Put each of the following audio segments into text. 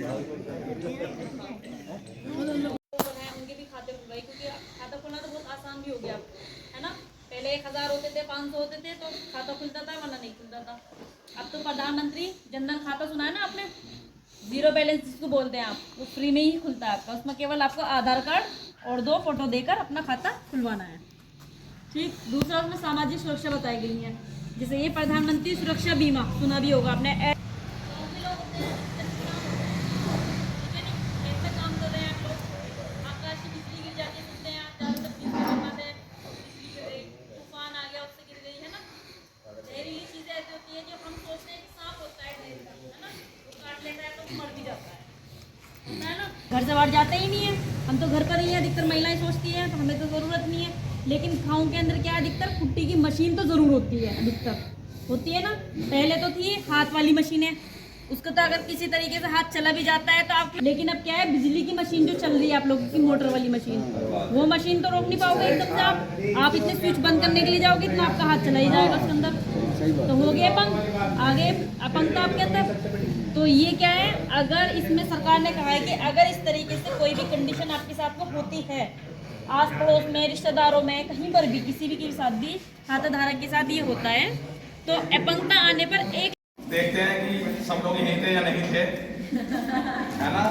उनके भी खाते खुल गए, क्योंकि खाता खोलना तो बहुत आसान भी हो गया है ना। पहले 1000 होते थे, 500 होते थे तो खाता खुलता था, वरना नहीं खुलता था। अब तो प्रधानमंत्री जनधन खाता सुना है ना आपने, जीरो बैलेंस जिसको बोलते हैं आप, वो फ्री में ही खुलता है आपका। उसमें केवल आपको आधार कार्ड और 2 फोटो देकर अपना खाता खुलवाना है। ठीक। दूसरा उसमें सामाजिक सुरक्षा बताई गई है, जैसे ये प्रधानमंत्री सुरक्षा बीमा सुना भी होगा आपने। घर से बाहर जाते ही नहीं है, हम तो घर पर ही हैं, अधिकतर महिलाएं सोचती हैं तो हमें तो ज़रूरत नहीं है। लेकिन गाँव के अंदर क्या है, अधिकतर कुट्टी की मशीन तो ज़रूर होती है, अधिकतर होती है ना। पहले तो थी हाथ वाली मशीनें, उसको तो अगर किसी तरीके से हाथ चला भी जाता है तो आप, लेकिन अब क्या है, बिजली की मशीन जो चल रही है आप लोगों की, मोटर वाली मशीन, वो मशीन तो रोक नहीं पाओगे एकदम से आप इतने स्विच बंद करने के लिए जाओगे तो आपका हाथ चला ही जाएगा उसके अंदर, तो हो गया अपंग। आगे अपंगता आपके अंदर, तो ये क्या है, अगर इसमें सरकार ने कहा है कि अगर इस तरीके से कोई भी कंडीशन आपके साथ में होती है, आस पड़ोस में, रिश्तेदारों में, कहीं पर भी, किसी भी के साथ भी खाताधारक के साथ ये होता है, तो अपंगता आने पर एक देखते हैं कि सब लोग यहीं थे या नहीं थे, है ना।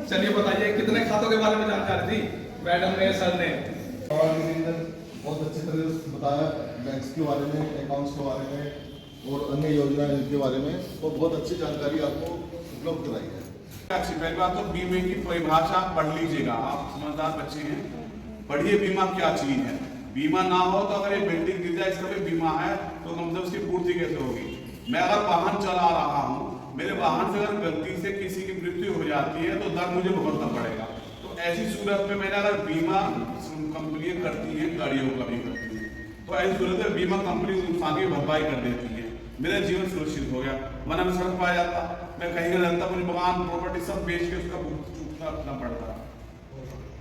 चलिए बताइए कितने खातों के बारे में जानकारी दी मैडम ने, सर ने? और बहुत अच्छी तरह से बताया बैंक्स के बारे में, अकाउंट्स के बारे में और अन्य योजनाएं के बारे में, तो बहुत अच्छी जानकारी आपको उपलब्ध कराई है। अच्छी पहली बात तो बीमे की परिभाषा पढ़ लीजिएगा, आप समझदार बच्चे हैं, पढ़िए बीमा क्या चीज है। बीमा ना हो तो अगर ये बिल्डिंग गिर जाए इसका भी बीमा है तो मतलब उसकी पूर्ति कैसे होगी। मैं अगर वाहन चला रहा हूँ, मेरे वाहन से अगर गलती से किसी की मृत्यु हो जाती है तो दर मुझे भुगतना पड़ेगा। तो ऐसी सूरत में मैंने अगर बीमा कंपनियां करती हैं, गाड़ियों का भी करती है, तो ऐसी सूरत में बीमा कंपनी नुकसान की भरपाई कर देती है, मेरा जीवन सुरक्षित हो गया। वरना मैं सड़क पाया जाता, मैं कहीं का रहता, मुझे मकान प्रॉपर्टी सब बेच के उसका चुकना पड़ता।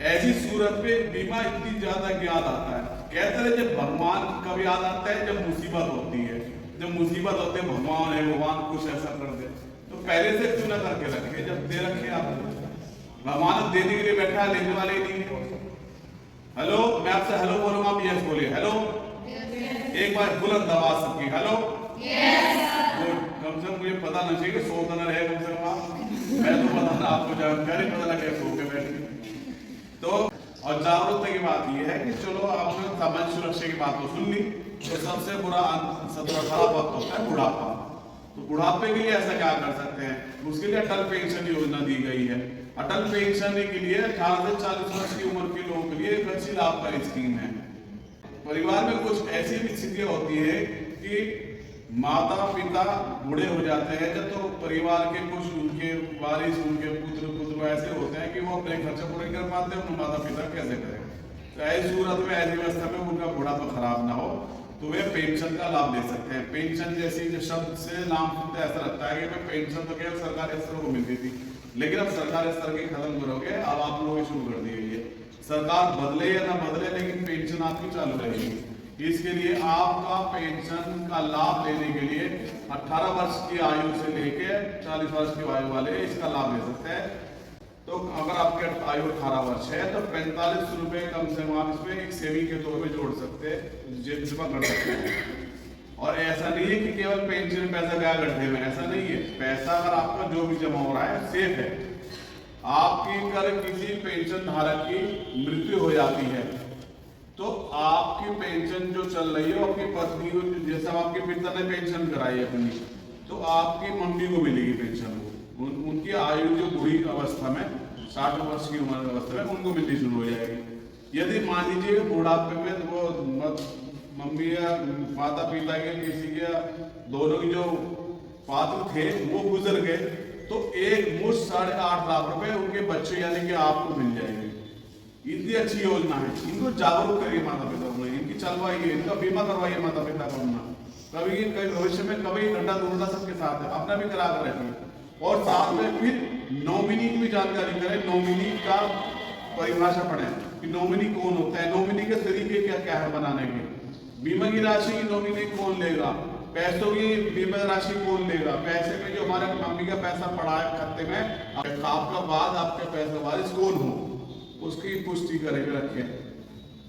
ऐसी सूरत में बीमा इतनी ज्यादा याद आता है, कहते हैं जब भगवान कब याद आता है, जब मुसीबत होती है। जब मुसीबत होते हैं भगवान है, भगवान कुछ ऐसा कर दे तो पहले से क्यों ना करके रखे, जब दे रखे आप। भगवान देने के लिए बैठा है, लेने वाले ही नहीं है। हेलो, मैं आपसे हेलो बोलूंगा, आप यस बोलिए। हेलो, एक बार बुलंद आवाज सबकी, हेलो। कम से कम मुझे पता नहीं चाहिए कि सो तो ना रहे कम से कम आप, मैं तो पता ना आपको जानकारी पता लगे सो के बैठे। तो और जागरूकता की बात यह है कि चलो आपने सामाजिक सुरक्षा की बात तो सुन ली, तो सबसे खराब वक्त होता है बुढ़ापा। तो बुढ़ापे के लिए ऐसा क्या कर सकते हैं, उसके लिए अटल पेंशन योजना दी गई है। अटल पेंशन के लिए 18 से 40 वर्ष की उम्र के लोगों के लिए एक अच्छी लाभकारी स्कीम है। परिवार में कुछ ऐसी भी स्थितियां होती है कि माता पिता बूढ़े हो जाते हैं जब, तो परिवार के कुछ उनके वारिस, उनके पुत्र ऐसे होते हैं कि वो अपने खर्चे पूरे कर पाते हैं, उन माता पिता कैसे करें। तो ऐसी सूरत में, ऐसी व्यवस्था में उनका बुढ़ापा खराब ना हो तो वे पेंशन का लाभ ले सकते हैं। पेंशन जैसी जो शब्द से नाम सुनते ऐसा लगता है कि पेंशन तो केवल सरकारी स्तरों को मिलती थी, लेकिन अब सरकारी स्तर की खत्म करोगे, अब आप लोग शुरू कर दी गई है। सरकार बदले या ना बदले, लेकिन पेंशन आपकी चालू रहेगी। इसके लिए आपका पेंशन का लाभ लेने के लिए 18 वर्ष की आयु से लेकर 40 वर्ष की आयु वाले इसका लाभ ले सकते हैं। तो अगर आपके आयु 18 वर्ष है तो 45 रुपए कम से कम आप इसमें एक सेविंग के तौर पे जोड़ सकते हैं, जमा कर सकते हैं। और ऐसा नहीं है कि केवल पेंशन में पैसा गया गड्ढे में, ऐसा नहीं है। पैसा अगर आपका जो भी जमा हो रहा है सेफ है। आपकी अगर किसी पेंशन धारक की मृत्यु हो जाती है तो आपकी पेंशन जो चल रही है आपकी पत्नी को, जैसा आपके पिता ने पेंशन कराई अपनी, तो आपकी मम्मी को मिलेगी पेंशन। उनकी आयु जो बुढ़ी अवस्था में 60 वर्ष की उम्र अवस्था में उनको मिलनी शुरू हो जाएगी। यदि मान लीजिए बुढ़ापे में वो मम्मी या माता पिता के किसी के दोनों की जो पात्र थे वो गुजर गए, तो एक मुश्त 8.5 लाख रुपए उनके बच्चे यानी कि आपको मिल जाएंगे। इतनी अच्छी योजना है, इनको जागरूक करिए माता पिता को, इनकी चलवाइए, इनका बीमा करवाइए माता पिता को। कभी भविष्य में कभी घंटा दुर्घटना सबके साथ है, अपना भी करा कर रखिए। और साथ में फिर नॉमिनी की भी जानकारी करें, नॉमिनी का परिभाषा पढ़ें कि नॉमिनी कौन होता है, नॉमिनी के तरीके क्या क्या है बनाने के, बीमा की राशि नॉमिनी कौन लेगा, पैसों की बीमा राशि कौन लेगा? पैसे में जो हमारे मम्मी का पैसा पड़ा है खाते में, आपका बाद आपके पैसे वारिस कौन हो, उसकी पुष्टि करके रखें,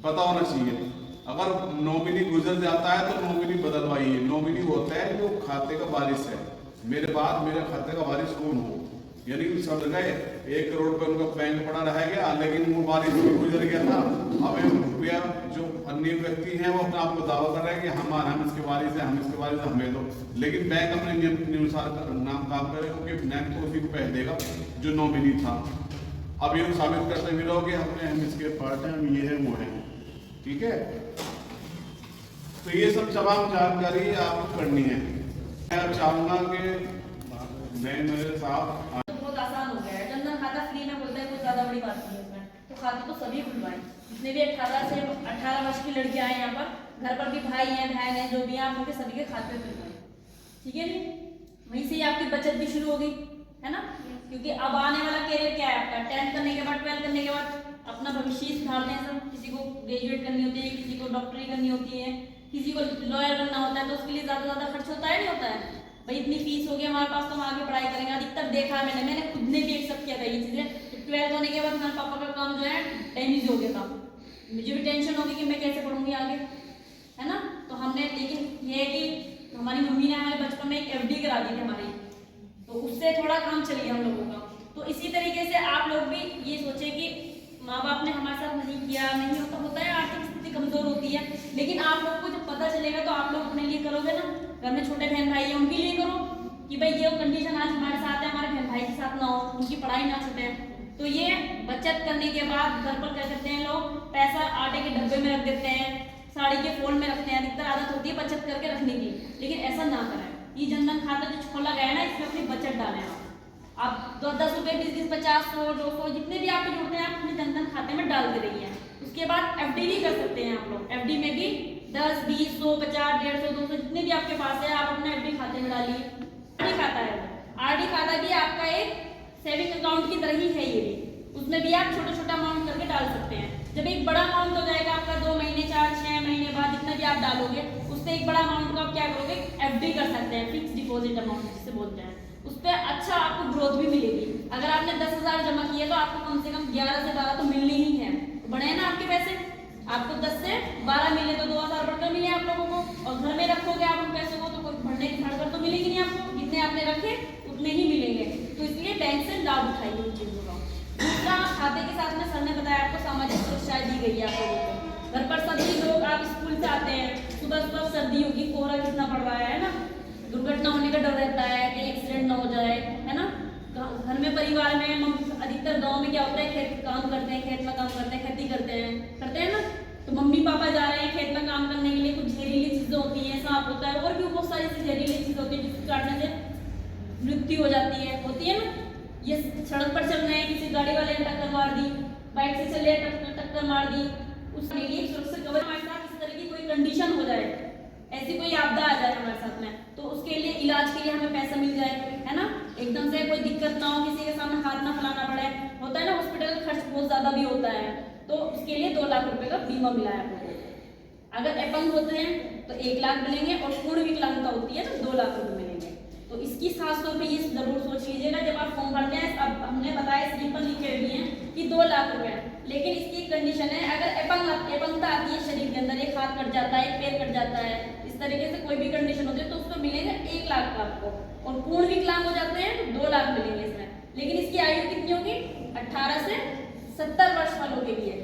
पता होना चाहिए। अगर नॉमिनी गुजर जाता है तो नॉमिनी बदलवाइए। नॉमिनी होता है जो खाते का वारिस है, मेरे बाद मेरे खाते का वारिस कौन हो, यानी कि सब गए 1 करोड़ रुपये उनका बैंक पड़ा रह गया, लेकिन वो वारिस भी गुजर गया था। अब रुपया जो अन्य व्यक्ति हैं वो अपने आप को दावा कर रहे हैं कि हम इसके वारिस हैं, हम इसके वारिस हैं, हमें दो, लेकिन बैंक अपने नियम अनुसार नाम काम करे, क्योंकि बैंक तो उसी को पैसे देगा जो नॉमिनी था। अब ये साबित करते हुए रहो कि हम इसके पार्ट हैं, हम ये है वो है, ठीक है। तो ये सब तमाम जानकारी आपको करनी है। मैं चाहूंगा कि मेरे साथ बहुत आसान हो गया है, जनधन खाता फ्री में बोलते हैं, कुछ ज्यादा बड़ी बात नहीं है इसमें। तो खाते तो सभी खुलवाएं, जितने भी 18 से 18 वर्ष की लड़कियां हैं यहाँ पर, घर पर भी भाई हैं बहन हैं जो भी हैं, आप उनके सभी के खाते खुलवाएं, ठीक है नी। वहीं से ही आपकी बचत भी शुरू हो गई है ना, क्योंकि अब आने वाला कैरियर क्या है आपका, 10th करने के बाद 12th करने के बाद अपना भविष्य सुधारते हैं सब। किसी को ग्रेजुएट करनी होती है, किसी को डॉक्टरी करनी होती है, किसी को लॉयर बनना होता है, तो उसके लिए ज्यादा खर्च होता है नहीं होता है भाई, इतनी फीस होगी हमारे पास तो हम आगे पढ़ाई करेंगे। अधिकतर देखा है मैंने खुद ने भी एक्सेप्ट किया था ये चीजें। 12th होने के बाद मेरे पापा का काम जो है टेनिस हो गया था, मुझे भी टेंशन होगी कि मैं कैसे पढ़ूंगी आगे, है ना। तो हमने, लेकिन ये है कि हमारी मम्मी ने हमारे बचपन में एक FD करा दी थी हमारी, तो उससे थोड़ा काम चल गया हम लोगों का। तो इसी तरीके से आप लोग भी ये सोचे कि माँ बाप ने हमारे साथ नहीं किया, नहीं होता है, आर्थिक स्थिति कमजोर होती है, लेकिन आप लोग को जब पता चलेगा तो आप लोग अपने लिए करोगे ना। घर में छोटे बहन भाई हैं उनके लिए करो कि भाई ये कंडीशन आज हमारे साथ है, हमारे बहन भाई के साथ ना हो, उनकी पढ़ाई ना छूटे। तो ये बचत करने के बाद घर पर क्या करते हैं लोग, पैसा आटे के डब्बे में रख देते हैं, साड़ी के फोल्ड में रखते हैं, अधिकतर आदत होती है बचत करके रखने की, लेकिन ऐसा ना करें। ये जनधन खाता जो खोला गया है ना, इसमें अपनी बचत डालें आप 10 रुपये 20 50 100 200 जितने भी आपके जुड़ते हैं आप अपने जनधन खाते में डाल दे रही हैं। उसके बाद FD भी कर सकते हैं आप लोग, FD में भी 10 20 100 50 150 200 जितने भी आपके पास है आप अपने FD खाते में डालिए। RD खाता है, RD खाता भी आपका एक सेविंग अकाउंट की तरह ही है, ये भी उसमें भी आप छोटा अमाउंट करके डाल सकते हैं। जब एक बड़ा अमाउंट हो जाएगा आपका 2 महीने 4 6 महीने बाद जितना भी आप डालोगे, उससे एक बड़ा अमाउंट को आप क्या करोगे, FD कर सकते हैं, फिक्स डिपॉजिट अमाउंट जिसे बोलते हैं। उस पर अच्छा आपको ग्रोथ भी मिलेगी। अगर आपने 10,000 जमा किए तो आपको कम से कम 11 से 12 तो मिलनी ही है, बढ़े हैं ना आपके पैसे। आपको 10 से 12 मिले तो 2,000 बढ़कर मिले आप लोगों को, और घर में रखोगे आप उन पैसों को तो कोई बढ़ने की बढ़कर तो मिलेगी नहीं आपको, जितने आपने रखे उतने ही मिलेंगे। तो इसलिए बैंक से लाभ उठाइए उन चीजों का। दूसरा, खाते के साथ में सर ने बताया आपको सामाजिक सुरक्षा दी गई है आप लोगों को। घर पर सभी लोग आप स्कूल से आते हैं, सुबह सर्दी होगी, कोहरा कितना पड़ रहा है ना, दुर्घटना होने का डर रहता है कि एक्सीडेंट ना हो जाए, है ना। घर में परिवार में अधिकतर गांव में क्या होता है, खेत काम करते हैं, खेत में काम करते हैं, खेती करते हैं ना। तो मम्मी पापा जा रहे हैं खेत में काम करने के लिए, कुछ जहरीली चीजें होती हैं, सांप होता है और भी बहुत सारी जहरीली चीजें होती है जिसको काटने से मृत्यु हो जाती है, होती है ना। ये सड़क पर चल रहे हैं, किसी गाड़ी वाले ने टक्कर मार दी, बाइक से चले टक्कर मार दी, उसके लिए सुरक्षा कवर हमारे साथ इस तरह की कोई कंडीशन हो जाए, ऐसी कोई आपदा आ जाए हमारे साथ में, तो उसके लिए इलाज के लिए हमें पैसा मिल जाए, है ना। एकदम से कोई दिक्कत ना हो, किसी के सामने हाथ ना फैलाना पड़े, होता है ना, हॉस्पिटल का खर्च बहुत ज्यादा भी होता है, तो उसके लिए 2 लाख रुपए का बीमा मिला है आपको। अगर अपंग होते हैं तो 1 लाख मिलेंगे, और पूर्ण विकलांगता होती है तो 2 लाख रुपए मिलेंगे। तो इसकी खास तौर पे ये जरूर सोच लीजिएगा जब आप फॉर्म भरते हैं। अब हमने बताया स्लिप पर लिखे हुए हैं कि 2 लाख रुपए, लेकिन इसकी कंडीशन है अगर अपंगता आती है शरीर के अंदर, एक हाथ कट जाता है, एक पैर कट जाता है, इस तरीके से कोई भी कंडीशन होती है तो उसको मिलेगा 1 लाख का आपको, और पूर्ण विकलांग हो जाते हैं तो 2 लाख मिलेंगे इसमें। लेकिन इसकी आयु कितनी होगी, 18 से 70 वर्ष वालों के लिए,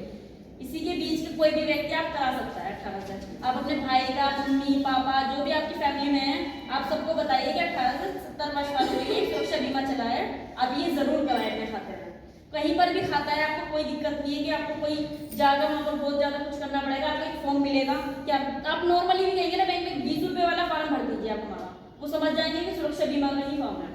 इसी के बीच के कोई भी व्यक्ति आप करा सकता है 18 से। आप अपने भाई का, मम्मी पापा जो भी आपकी फैमिली में है, आप सबको बताइए कि 18 से 70 वर्ष वालों के लिए सुरक्षा बीमा चला है, आप ये जरूर कराएं अपने खाते में। कहीं पर भी खाता है आपको कोई दिक्कत नहीं है कि आपको कोई जाकर वहाँ पर बहुत ज्यादा कुछ करना पड़ेगा। आपको एक फॉर्म मिलेगा कि आप नॉर्मली भी कहेंगे ना बैंक में 20 रुपये वाला फॉर्म भर दीजिए आप हमारा, वो समझ जाएंगे कि सुरक्षा बीमा का ही फॉर्म है।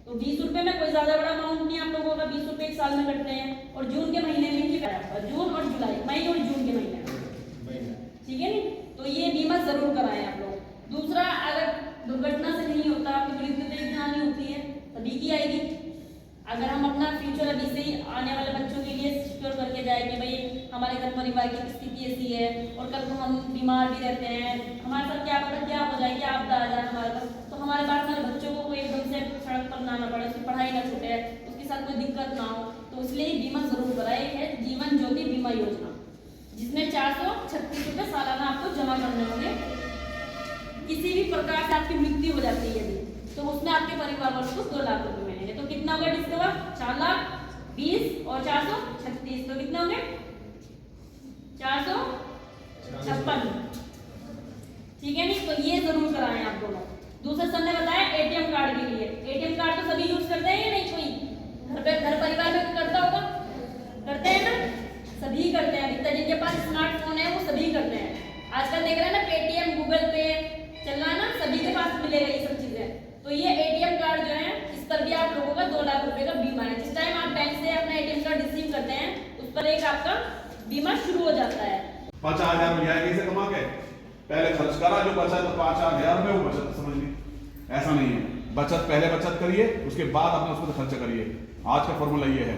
तो 20 रुपये में कोई ज्यादा बड़ा अमाउंट नहीं आप लोगों का, 20 रुपये 1 साल में कटते हैं, और जून के महीने में ही आपका, जून और जुलाई, मई और जून के महीने में, ठीक है नी। तो ये बीमा जरूर कराएं आप लोग। दूसरा, अगर दुर्घटना से नहीं होता, आपकी मृत्यु तो एक हानि होती है, सभी की आएगी। अगर हम अपना फ्यूचर अभी से ही आने वाले बच्चों के लिए सिक्योर करके जाए कि भाई हमारे घर परिवार की स्थिति ऐसी है और कल को हम बीमार भी रहते हैं, हमारे साथ क्या पता क्या हो जाए, क्या आपदा आ जाए हमारे पास, तो हमारे पास हमारे बच्चों को कोई एकदम से सड़क पर ना आना पड़े, उसकी पढ़ाई ना छूटे, उसके साथ कोई दिक्कत ना हो, तो इसलिए बीमा जरूर कराए है जीवन ज्योति बीमा योजना, जिसमें 436 रुपये सालाना आपको जमा करने होंगे। किसी भी प्रकार से आपकी मृत्यु हो जाती है यदि, तो उसमें आपके परिवार वालों को 2 लाख रुपए मिलेंगे। तो कितना होगा डिस्कवर? 4,20,000 और 436, तो कितना होंगे? 456। ठीक है नहीं, तो ये जरूर कराएं आप दोनों। दूसरा सर ने बताया एटीएम कार्ड के लिए, एटीएम कार्ड तो सभी यूज करते हैं या नहीं? कोई घर परिवार में करता होगा, करते हैं ना, सभी करते हैं, अधिकतर जिनके पास स्मार्टफोन है वो सभी करते हैं। आजकल देख रहे हैं ना, पेटीएम, गूगल पे चल रहा है ना, सभी के पास मिलेगा ये सब चीजें। तो ये एटीएम कार्ड जो है, इस पर भी आप लोगों का 2 लाख रुपए का बीमा है। जिस टाइम आप बैंक से अपना एटीएम कार्ड रिसीव करते हैं, उस पर एक आपका बीमा शुरू हो जाता है। 5,000 मिल जाएगा इसे कमा के, पहले खर्च करा जो बचा तो 5,000 में वो बचत समझ ली। ऐसा नहीं है, बचत पहले बचत करिए, उसके बाद अपना उसको खर्च करिए। आज का फॉर्मूला ये है।